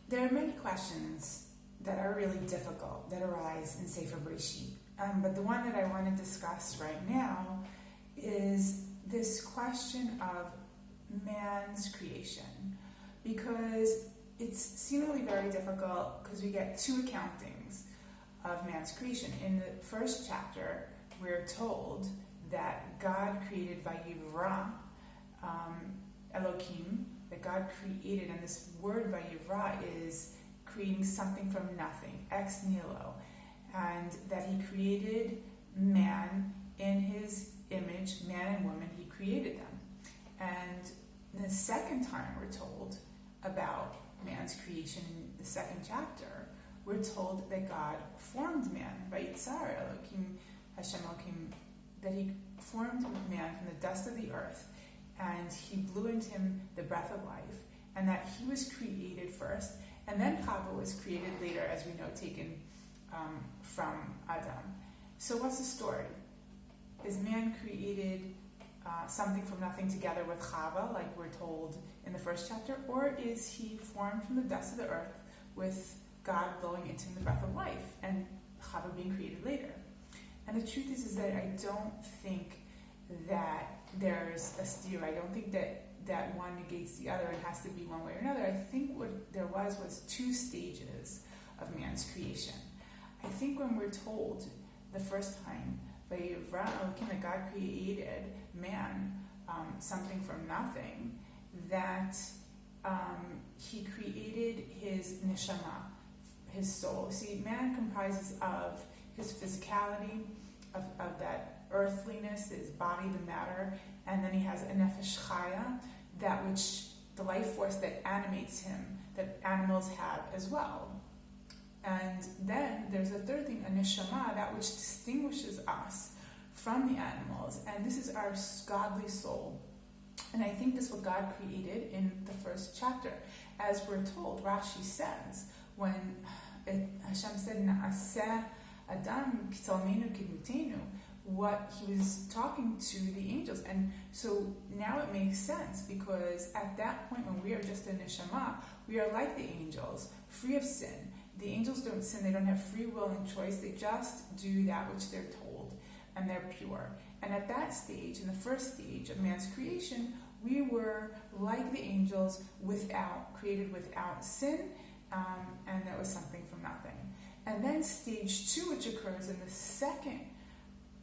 There are many questions that are really difficult that arise in Sefer Bereishit. But the one that I want to discuss right now is this question of man's creation. Because it's seemingly very difficult because we get two accountings of man's creation. In the first chapter, we're told that God created Vayivra, Elohim, that God created, and this word Vayivra is creating something from nothing, ex nihilo, and that he created man in his image, man and woman, he created them. And the second time we're told about man's creation in the second chapter, we're told that God formed man, Vayitzar Elohim, Hashem Elohim, that he formed man from the dust of the earth, and he blew into him the breath of life, and that he was created first, and then Chava was created later, as we know, taken from Adam. So what's the story? Is man created something from nothing together with Chava, like we're told in the first chapter, or is he formed from the dust of the earth with God blowing into him the breath of life, and Chava being created later? And the truth is that I don't think that there's a steer. I don't think that one negates the other. It has to be one way or another. I think what there was two stages of man's creation. I think when we're told the first time Vayivra Elohim, that God created man, something from nothing, that he created his neshama, his soul. See, man comprises of his physicality, of that earthliness, his body, the matter, and then he has a nefesh chaya, that which, the life force that animates him, that animals have as well. And then there's a third thing, a neshama, that which distinguishes us from the animals, and this is our godly soul. And I think this is what God created in the first chapter. As we're told, Rashi says, when Hashem said, Na'aseh Adam k'talmenu k'dmutenu, what he was talking to the angels. And so now it makes sense, because at that point when we are just a neshama, we are like the angels, free of sin. The angels don't sin, they don't have free will and choice, they just do that which they're told, and they're pure. And at that stage, in the first stage of man's creation, we were like the angels, created without sin, and that was something from nothing. And then stage 2, which occurs in the second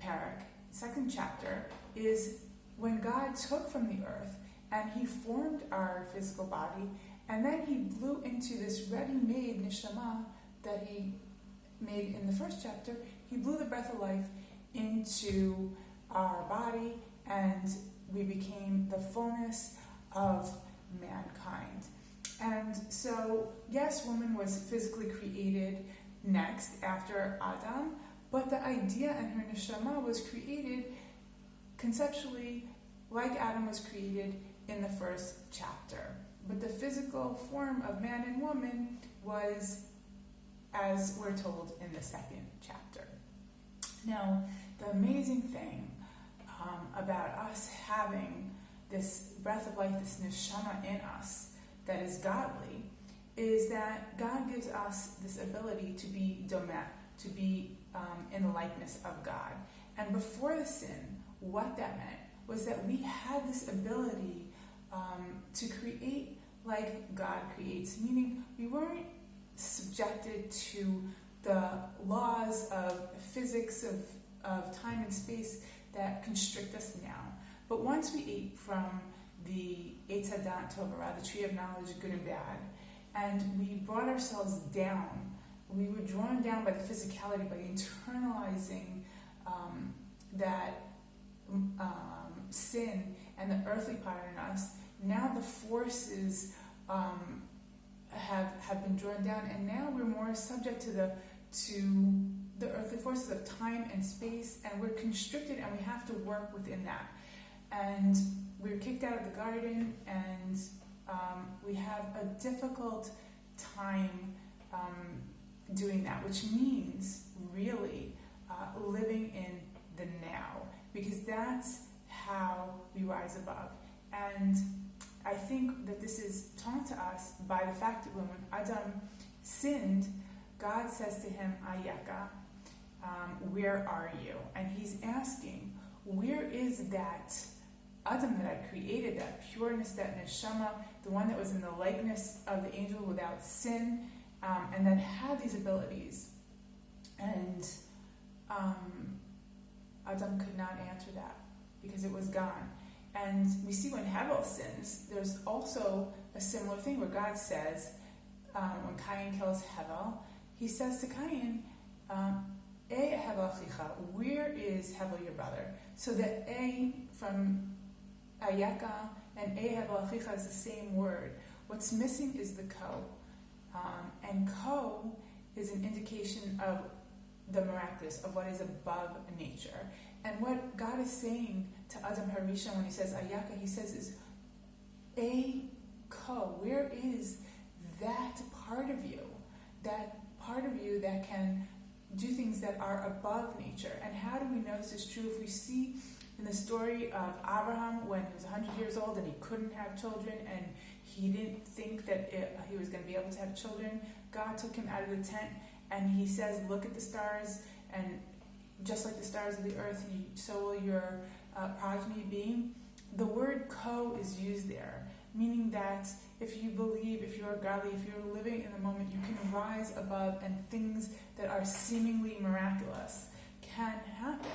parak, second chapter, is when God took from the earth and he formed our physical body, and then he blew into this ready-made neshama that he made in the first chapter. He blew the breath of life into our body, and we became the fullness of mankind. And so, yes, woman was physically created next after Adam, but the idea and her neshama was created conceptually like Adam was created in the first chapter. But the physical form of man and woman was, as we're told, in the second chapter. Now, the amazing thing about us having this breath of life, this neshama in us that is godly, is that God gives us this ability to be domeh, to be in the likeness of God. And before the sin, what that meant was that we had this ability to create like God creates, meaning we weren't subjected to the laws of physics, of time and space that constrict us now. But once we ate from the Eitz Hadat Tov Hara, the tree of knowledge, good and bad, and we brought ourselves down, we were drawn down by the physicality, by internalizing that sin and the earthly part in us. Now the forces have been drawn down, and now we're more subject to the earthly forces of time and space, and we're constricted, and we have to work within that. And we're kicked out of the garden, and we have a difficult time doing that, which means really living in the now, because that's how we rise above. And I think that this is taught to us by the fact that when Adam sinned, God says to him, Ayaka, where are you? And he's asking, where is that Adam that I created, that pureness, that neshama, the one that was in the likeness of the angel without sin, and that had these abilities? And Adam could not answer that because it was gone. And we see when Hevel sins, there's also a similar thing where God says, when Cain kills Hevel, he says to Cain, Hevel chicha, where is Hevel your brother? So the from Ayaka and Hevel chicha is the same word. What's missing is the ko. And ko is an indication of the miraculous, of what is above nature. And what God is saying to Adam Harishon when he says Ayaka, he says is ko, where is that part of you that can do things that are above nature? And how do we know this is true? If we see in the story of Abraham when he was 100 years old and he couldn't have children and he didn't think that he was going to be able to have children, God took him out of the tent and he says, look at the stars, and just like the stars of the earth, so will your progeny be. The word ko is used there, meaning that if you believe, if you're godly, if you're living in the moment, you can rise above and things that are seemingly miraculous can happen.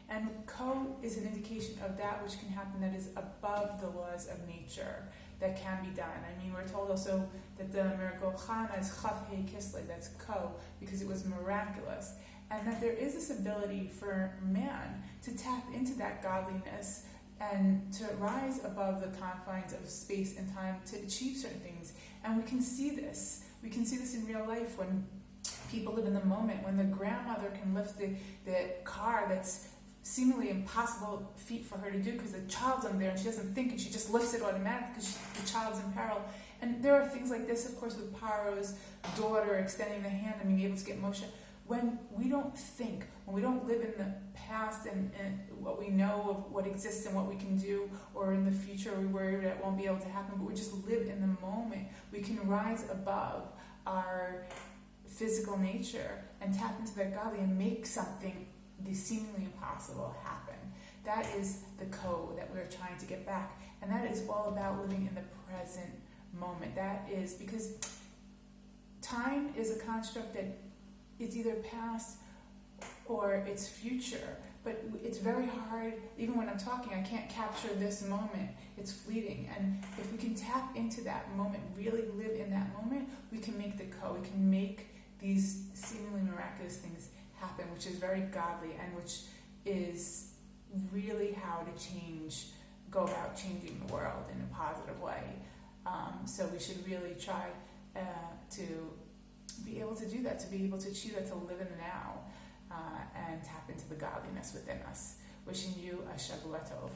And ko is an indication of that which can happen that is above the laws of nature, that can be done. I mean, we're told also that the miracle Chana is Chaf Hei Kislev, that's ko, because it was miraculous. And that there is this ability for man to tap into that godliness and to rise above the confines of space and time to achieve certain things. And we can see this. We can see this in real life when people live in the moment, when the grandmother can lift the car that's seemingly impossible feat for her to do because the child's on there and she doesn't think and she just lifts it automatically because the child's in peril. And there are things like this, of course, with Paro's daughter extending the hand and being able to get Moshe. When we don't think, when we don't live in the past and what we know of what exists and what we can do, or in the future we worry that won't be able to happen, but we just live in the moment, we can rise above our physical nature and tap into that godly and make something the seemingly impossible happen. That is the code that we're trying to get back, and that is all about living in the present moment. That is because time is a construct that it's either past or it's future, but it's very hard. Even when I'm talking, I can't capture this moment. It's fleeting, and if we can tap into that moment, really live in that moment, we can make the code. We can make these seemingly miraculous things happen, which is very godly and which is really how to go about changing the world in a positive way. So we should really try to be able to do that, to be able to achieve that, to live in the now and tap into the godliness within us. Wishing you a Shavua Tov.